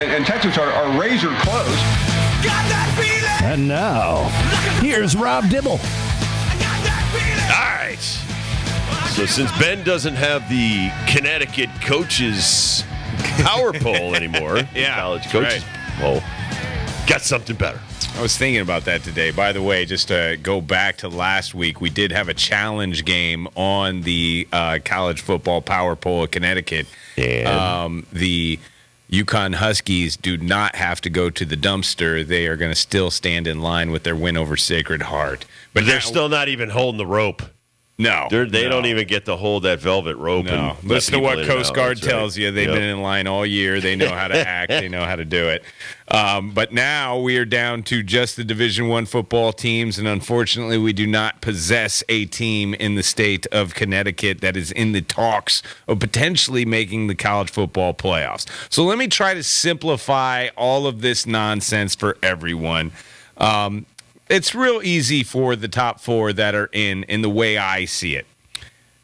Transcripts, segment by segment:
And Texas are razor close. And now, here's Rob Dibble. All right. So since Ben doesn't have the Connecticut coaches power poll anymore, college coaches poll, got something better. I was thinking about that today. By the way, just to go back to last week, we did have a challenge game on the college football power poll of Connecticut. And The UConn Huskies do not have to go to the dumpster. They are going to still stand in line with their win over Sacred Heart. but they're still not even holding the rope. No. They don't even get to hold that velvet rope. No. And let Listen to people what in Coast and out. Guard That's right. tells you. They've Yep. been in line all year. They know how to act. They know how to do it. But now we are down to just the Division I football teams, and unfortunately we do not possess a team in the state of Connecticut that is in the talks of potentially making the college football playoffs. So let me try to simplify all of this nonsense for everyone. It's real easy for the top four that are in the way I see it.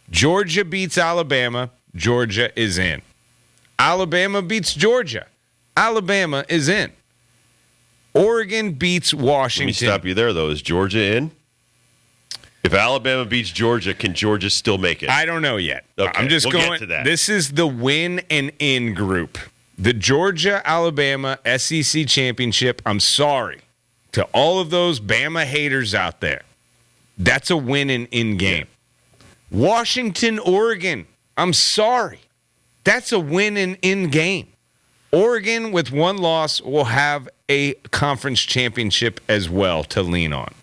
Georgia beats Alabama. Georgia is in. Alabama beats Georgia. Alabama is in. Oregon beats Washington. Let me stop you there, though. Is Georgia in? If Alabama beats Georgia, can Georgia still make it? I don't know yet. Okay, I'm just we'll going. get to that. This is the win and in group. The Georgia Alabama SEC championship. I'm sorry to all of those Bama haters out there. That's a win and in game. Washington, Oregon. I'm sorry. That's a win and in game. Oregon, with one loss, will have a conference championship as well to lean on.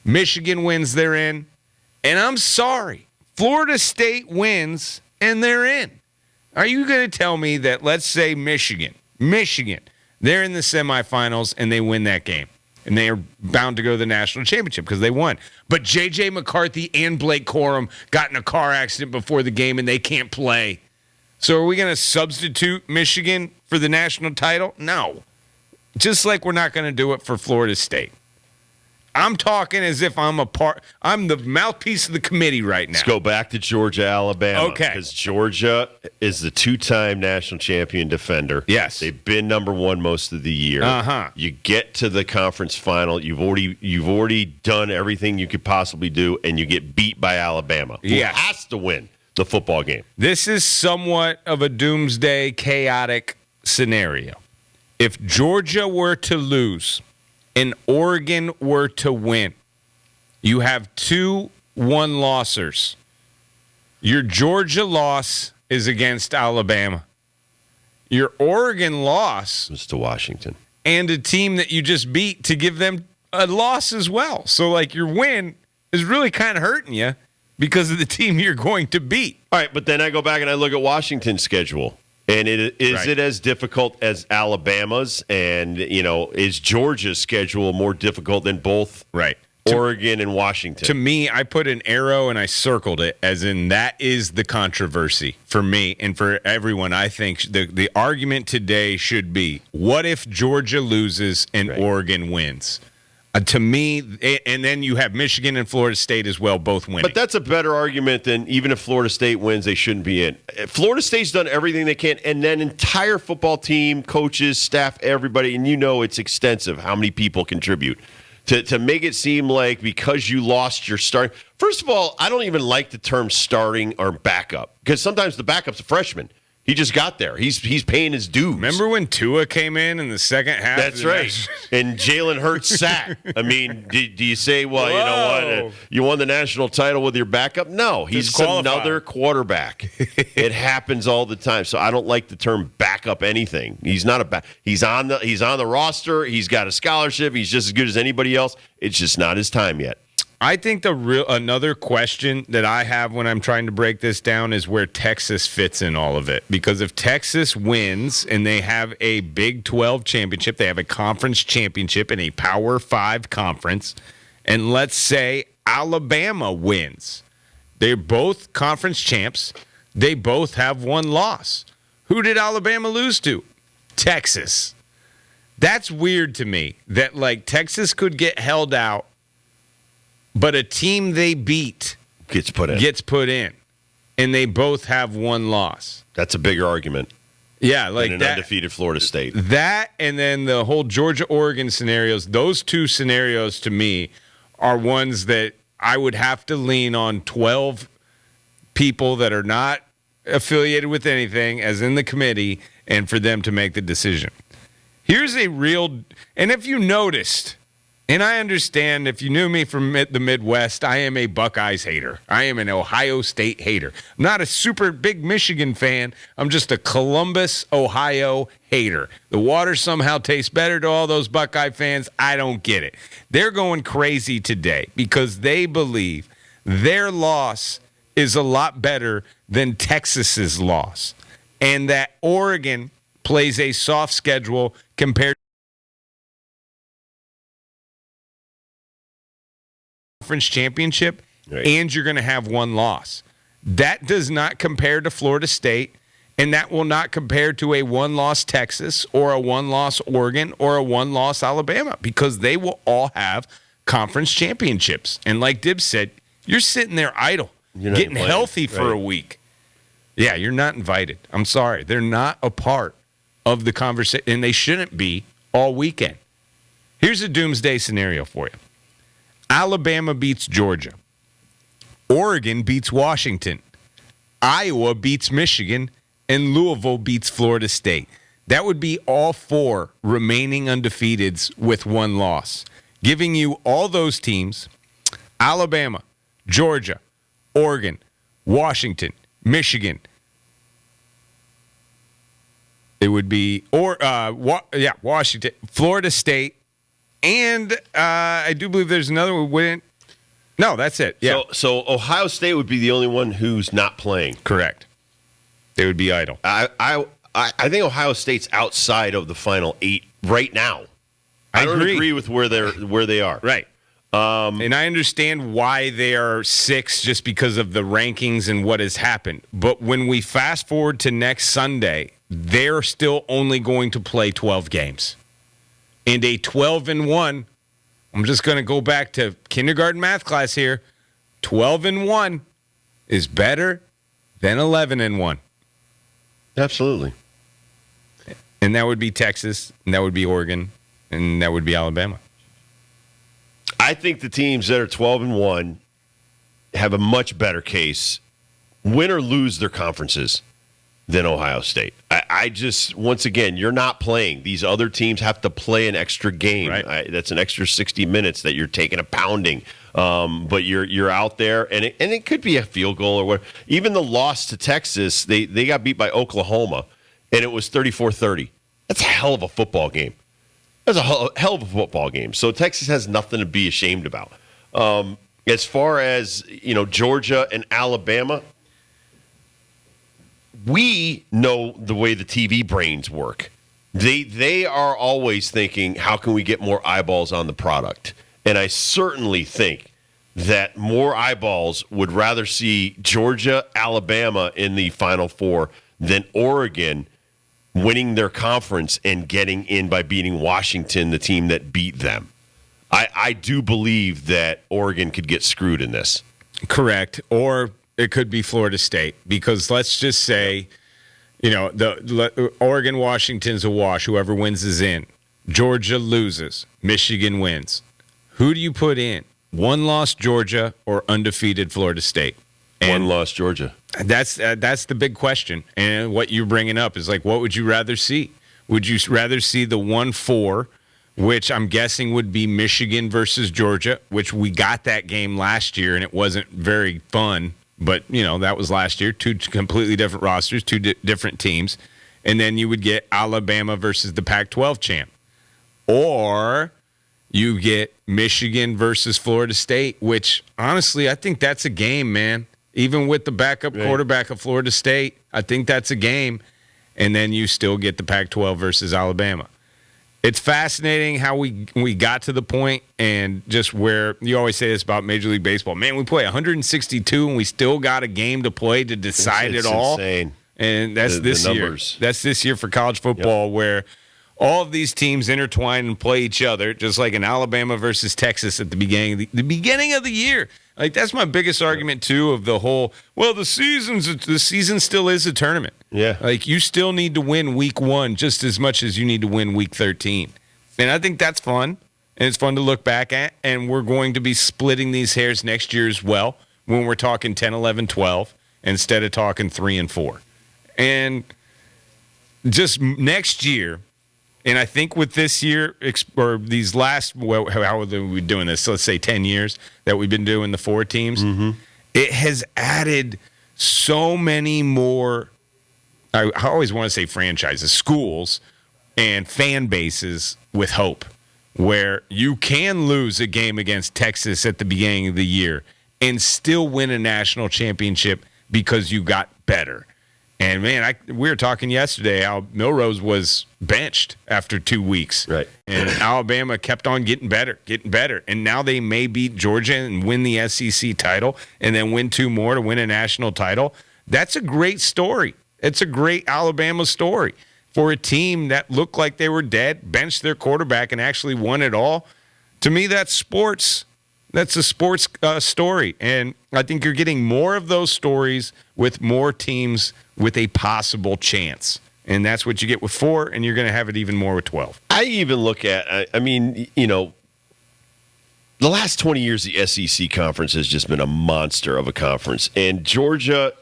Michigan wins, they're in. And I'm sorry, Florida State wins, and they're in. Are you going to tell me that, let's say Michigan, they're in the semifinals and they win that game, and they are bound to go to the national championship because they won. But J.J. McCarthy and Blake Corum got in a car accident before the game and they can't play. So are we going to substitute Michigan for the national title? No. Just like we're not going to do it for Florida State. I'm talking as if I'm the mouthpiece of the committee right now. Let's go back to Georgia, Alabama. Okay. Because Georgia is the two-time national champion defender. Yes. They've been number one most of the year. Uh-huh. You get to the conference final. You've already done everything you could possibly do, and you get beat by Alabama, who Yes. has to win the football game. This is somewhat of a doomsday, chaotic scenario. If Georgia were to lose and Oregon were to win, you have 2 one-lossers. Your Georgia loss is against Alabama. Your Oregon loss It's to Washington. and a team that you just beat to give them a loss as well. So, like, your win is really kind of hurting you because of the team you're going to beat. All right, but then I go back and I look at Washington's schedule. And is it as difficult as Alabama's? And, is Georgia's schedule more difficult than both Right. Oregon and Washington? To me, I put an arrow and I circled it as in that is the controversy for me and for everyone. I think the argument today should be, what if Georgia loses and Oregon wins? To me, and then you have Michigan and Florida State as well, both winning. But that's a better argument than even if Florida State wins, they shouldn't be in. Florida State's done everything they can, and then entire football team, coaches, staff, everybody, and it's extensive how many people contribute. To make it seem like because you lost your starting. First of all, I don't even like the term starting or backup because sometimes the backup's a freshman. He just got there. He's paying his dues. Remember when Tua came in the second half? That's right. And Jalen Hurts sat. I mean, do you say, well, you know what? You won the national title with your backup? No, he's another quarterback. It happens all the time. So I don't like the term backup anything. He's not a back. He's on the roster. He's got a scholarship. He's just as good as anybody else. It's just not his time yet. I think another question that I have when I'm trying to break this down is where Texas fits in all of it. Because if Texas wins and they have a Big 12 championship, they have a conference championship in a Power 5 conference, and let's say Alabama wins, they're both conference champs. They both have one loss. Who did Alabama lose to? Texas. That's weird to me that, like, Texas could get held out, but a team they beat gets put in, and they both have one loss. That's a bigger argument. Yeah, like than an that. undefeated Florida State. That and then the whole Georgia-Oregon scenarios, those two scenarios to me are ones that I would have to lean on 12 people that are not affiliated with anything, as in the committee, and for them to make the decision. Here's a real, and if you noticed, and I understand if you knew me from the Midwest, I am a Buckeyes hater. I am an Ohio State hater. I'm not a super big Michigan fan. I'm just a Columbus, Ohio hater. The water somehow tastes better to all those Buckeye fans. I don't get it. They're going crazy today because they believe their loss is a lot better than Texas's loss, and that Oregon plays a soft schedule compared conference championship, right, and you're going to have one loss. That does not compare to Florida State, and that will not compare to a one-loss Texas or a one-loss Oregon or a one-loss Alabama, because they will all have conference championships. And like Dib said, you're sitting there idle, getting invited, healthy for a week. Yeah, you're not invited. I'm sorry. They're not a part of the conversation, and they shouldn't be all weekend. Here's a doomsday scenario for you. Alabama beats Georgia. Oregon beats Washington. Iowa beats Michigan. And Louisville beats Florida State. That would be all four remaining undefeateds with one loss, giving you all those teams: Alabama, Georgia, Oregon, Washington, Michigan. It would be Washington, Florida State, and I do believe there's another one. No, that's it. Yeah. So Ohio State would be the only one who's not playing. Correct. They would be idle. I think Ohio State's outside of the final 8 right now. I don't agree with where they are. Right. And I understand why they are 6 just because of the rankings and what has happened. But when we fast forward to next Sunday, they're still only going to play 12 games. And a 12-1, I'm just going to go back to kindergarten math class here. 12-1 is better than 11-1. Absolutely. And that would be Texas, and that would be Oregon, and that would be Alabama. I think the teams that are 12-1 have a much better case, win or lose their conferences, than Ohio State. I just, once again, you're not playing. These other teams have to play an extra game. Right. That's an extra 60 minutes that you're taking a pounding. But you're out there, and it could be a field goal or what. Even the loss to Texas, they got beat by Oklahoma, and it was 34-30. That's a hell of a football game. That's a hell of a football game. So Texas has nothing to be ashamed about. As far as Georgia and Alabama, we know the way the TV brains work. They are always thinking, how can we get more eyeballs on the product? And I certainly think that more eyeballs would rather see Georgia, Alabama in the Final Four than Oregon winning their conference and getting in by beating Washington, the team that beat them. I do believe that Oregon could get screwed in this. Correct. Or it could be Florida State, because let's just say, the Oregon, Washington's a wash. Whoever wins is in. Georgia loses. Michigan wins. Who do you put in? One loss Georgia or undefeated Florida State? And one loss Georgia. That's the big question. And what you're bringing up is like, what would you rather see? Would you rather see the 1-4, which I'm guessing would be Michigan versus Georgia, which we got that game last year and it wasn't very fun. But, that was last year. 2 completely different rosters, 2 different teams. And then you would get Alabama versus the Pac-12 champ. Or you get Michigan versus Florida State, which, honestly, I think that's a game, man. Even with the backup quarterback of Florida State, I think that's a game. And then you still get the Pac-12 versus Alabama. It's fascinating how we got to the point, and just where you always say this about Major League Baseball. Man, we play 162 and we still got a game to play to decide it's it all. Insane. And that's this year. That's this year for college football, where all of these teams intertwine and play each other, just like in Alabama versus Texas at the beginning of the year. Like, that's my biggest argument too of the whole. Well, the season still is a tournament. Yeah, like you still need to win week 1 just as much as you need to win week 13, and I think that's fun. And it's fun to look back at, and we're going to be splitting these hairs next year as well when we're talking 10, 11, 12 instead of talking 3 and 4. And just next year, and I think with this year or these last, well, how are we doing this? So let's say 10 years that we've been doing the 4 teams. It has added so many more, I always want to say franchises, schools, and fan bases with hope, where you can lose a game against Texas at the beginning of the year and still win a national championship because you got better. And, man, we were talking yesterday how Milrose was benched after 2 weeks. Right. And Alabama kept on getting better. And now they may beat Georgia and win the SEC title and then win 2 more to win a national title. That's a great story. It's a great Alabama story for a team that looked like they were dead, benched their quarterback, and actually won it all. To me, that's sports. That's a sports story. And I think you're getting more of those stories with more teams with a possible chance. And that's what you get with 4, and you're going to have it even more with 12. I even look at, I mean, you know, the last 20 years, the SEC conference has just been a monster of a conference. And Georgia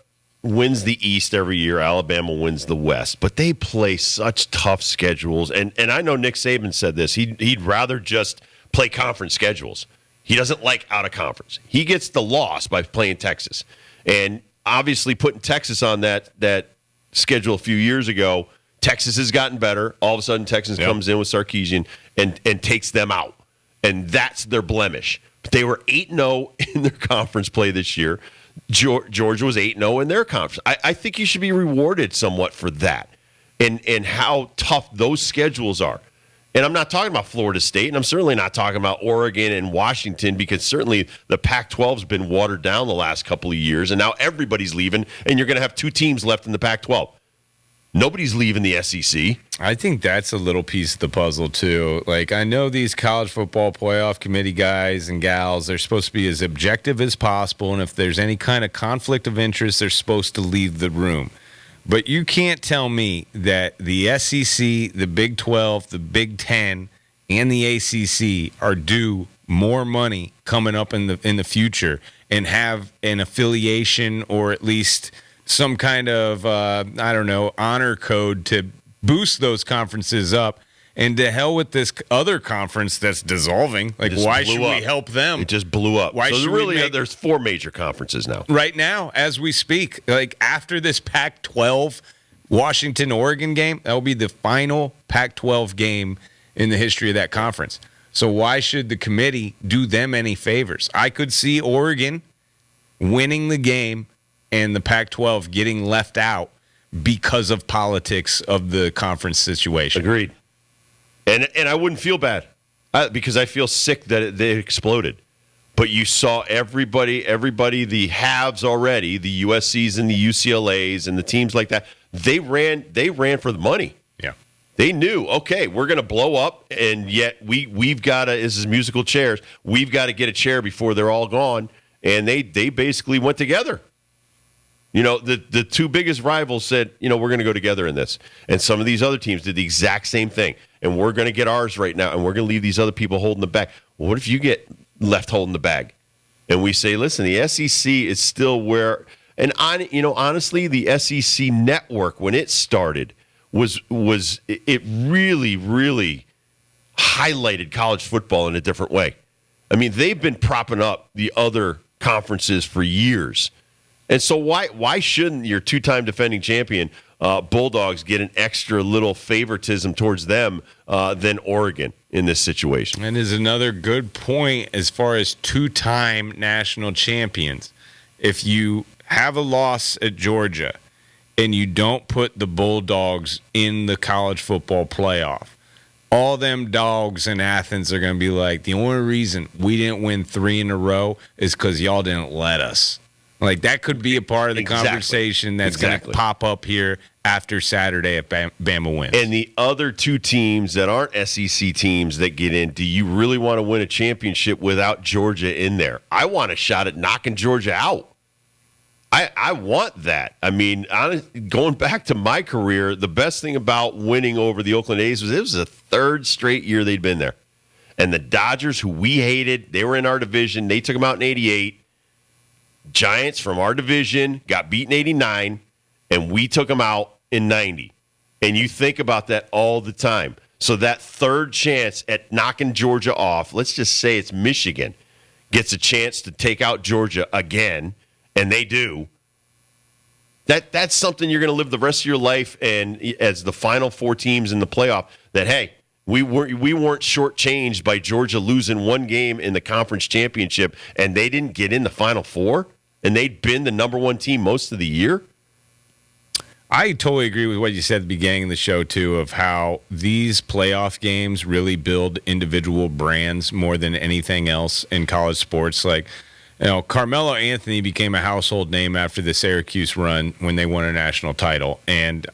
wins the East every year. Alabama wins the West. But they play such tough schedules. And I know Nick Saban said this. He'd rather just play conference schedules. He doesn't like out of conference. He gets the loss by playing Texas. And obviously putting Texas on that schedule a few years ago, Texas has gotten better. All of a sudden, Texas comes in with Sarkisian and takes them out. And that's their blemish. But they were 8-0 in their conference play this year. Georgia was 8-0 in their conference. I think you should be rewarded somewhat for that and how tough those schedules are. And I'm not talking about Florida State, and I'm certainly not talking about Oregon and Washington, because certainly the Pac-12 has been watered down the last couple of years, and now everybody's leaving, and you're going to have 2 teams left in the Pac-12. Nobody's leaving the SEC. I think that's a little piece of the puzzle, too. Like, I know these college football playoff committee guys and gals, they're supposed to be as objective as possible, and if there's any kind of conflict of interest, they're supposed to leave the room. But you can't tell me that the SEC, the Big 12, the Big 10, and the ACC are due more money coming up in the future and have an affiliation or at least some kind of, honor code to boost those conferences up. And to hell with this other conference that's dissolving. Like, why should we help them? It just blew up. Why should really, there's 4 major conferences now. Right now, as we speak, like after this Pac-12 Washington-Oregon game, that will be the final Pac-12 game in the history of that conference. So why should the committee do them any favors? I could see Oregon winning the game and the Pac-12 getting left out because of politics of the conference situation. Agreed. And I wouldn't feel bad because I feel sick that they exploded. But you saw everybody, the haves already, the USCs and the UCLAs and the teams like that, they ran for the money. Yeah. They knew, okay, we're going to blow up, and yet we've got to, this is musical chairs, we've got to get a chair before they're all gone. And they basically went together. You know, the 2 biggest rivals said, we're going to go together in this. And some of these other teams did the exact same thing. And we're going to get ours right now, and we're going to leave these other people holding the bag. Well, what if you get left holding the bag? And we say, listen, the SEC is still where, and honestly, the SEC network, when it started, it really, really highlighted college football in a different way. I mean, they've been propping up the other conferences for years. And so why shouldn't your 2-time defending champion Bulldogs get an extra little favoritism towards them than Oregon in this situation? And is another good point as far as 2-time national champions. If you have a loss at Georgia and you don't put the Bulldogs in the college football playoff, all them dogs in Athens are going to be like, the only reason we didn't win 3 in a row is because y'all didn't let us. Like that could be a part of the Exactly. conversation that's going to pop up here after Saturday if Bama wins. And the other two teams that aren't SEC teams that get in, do you really want to win a championship without Georgia in there? I want a shot at knocking Georgia out. I want that. I mean, going back to my career, the best thing about winning over the Oakland A's was it was the third straight year they'd been there. And the Dodgers, who we hated, they were in our division. They took them out in 88. Giants from our division got beat in 89, and we took them out in 90. And you think about that all the time. So that third chance at knocking Georgia off, let's just say it's Michigan, gets a chance to take out Georgia again, and they do. That's something you're going to live the rest of your life, and as the final four teams in the playoff, that, hey, we weren't shortchanged by Georgia losing one game in the conference championship, and they didn't get in the Final Four, and they'd been the number one team most of the year. I totally agree with what you said at the beginning of the show, too, of how these playoff games really build individual brands more than anything else in college sports. Like, you know, Carmelo Anthony became a household name after the Syracuse run when they won a national title. And,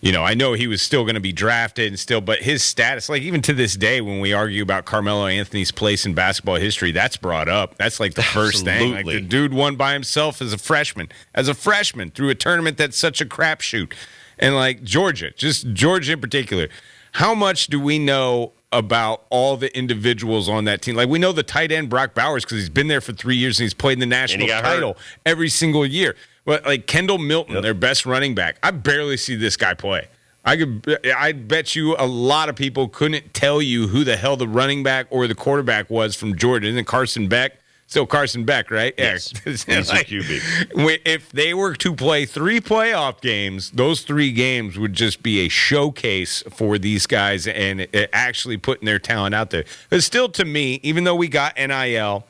you know, I know he was still going to be drafted and still, but his status, like even to this day, when we argue about Carmelo Anthony's place in basketball history, that's brought up. That's like the first thing. Like the dude won by himself as a freshman through a tournament that's such a crapshoot. And like Georgia, just Georgia in particular, how much do we know about all the individuals on that team? Like we know the tight end Brock Bowers because he's been there for 3 years and he's played in the national title every single year. But like Kendall Milton, their best running back, I barely see this guy play. I bet you a lot of people couldn't tell you who the hell the running back or the quarterback was from Georgia. Isn't it Carson Beck? Still Carson Beck, right? Yes. He's a QB. If they were to play 3 playoff games, those 3 games would just be a showcase for these guys and actually putting their talent out there. But still, to me, even though we got NIL,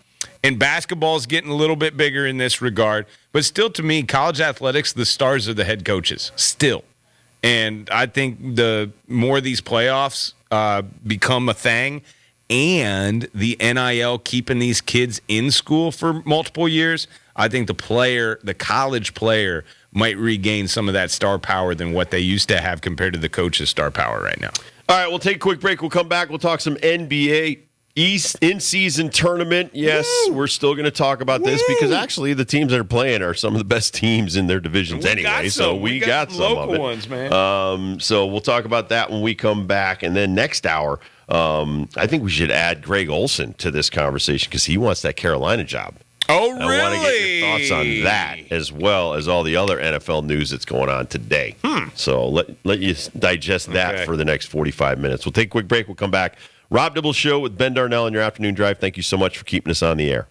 and basketball's getting a little bit bigger in this regard, but still to me, college athletics, the stars are the head coaches, still. And I think the more these playoffs become a thing and the NIL keeping these kids in school for multiple years, I think the college player might regain some of that star power than what they used to have compared to the coach's star power right now. All right, we'll take a quick break. We'll come back. We'll talk some NBA East in-season tournament. Yes, we're still going to talk about this because actually the teams that are playing are some of the best teams in their divisions anyway. So we got some local of it. Ones, man. So we'll talk about that when we come back. And then next hour, I think we should add Greg Olson to this conversation because he wants that Carolina job. Oh, really? I want to get your thoughts on that as well as all the other NFL news that's going on today. So let you digest that for the next 45 minutes. We'll take a quick break. We'll come back. Rob Dibble Show with Ben Darnell on your afternoon drive. Thank you so much for keeping us on the air.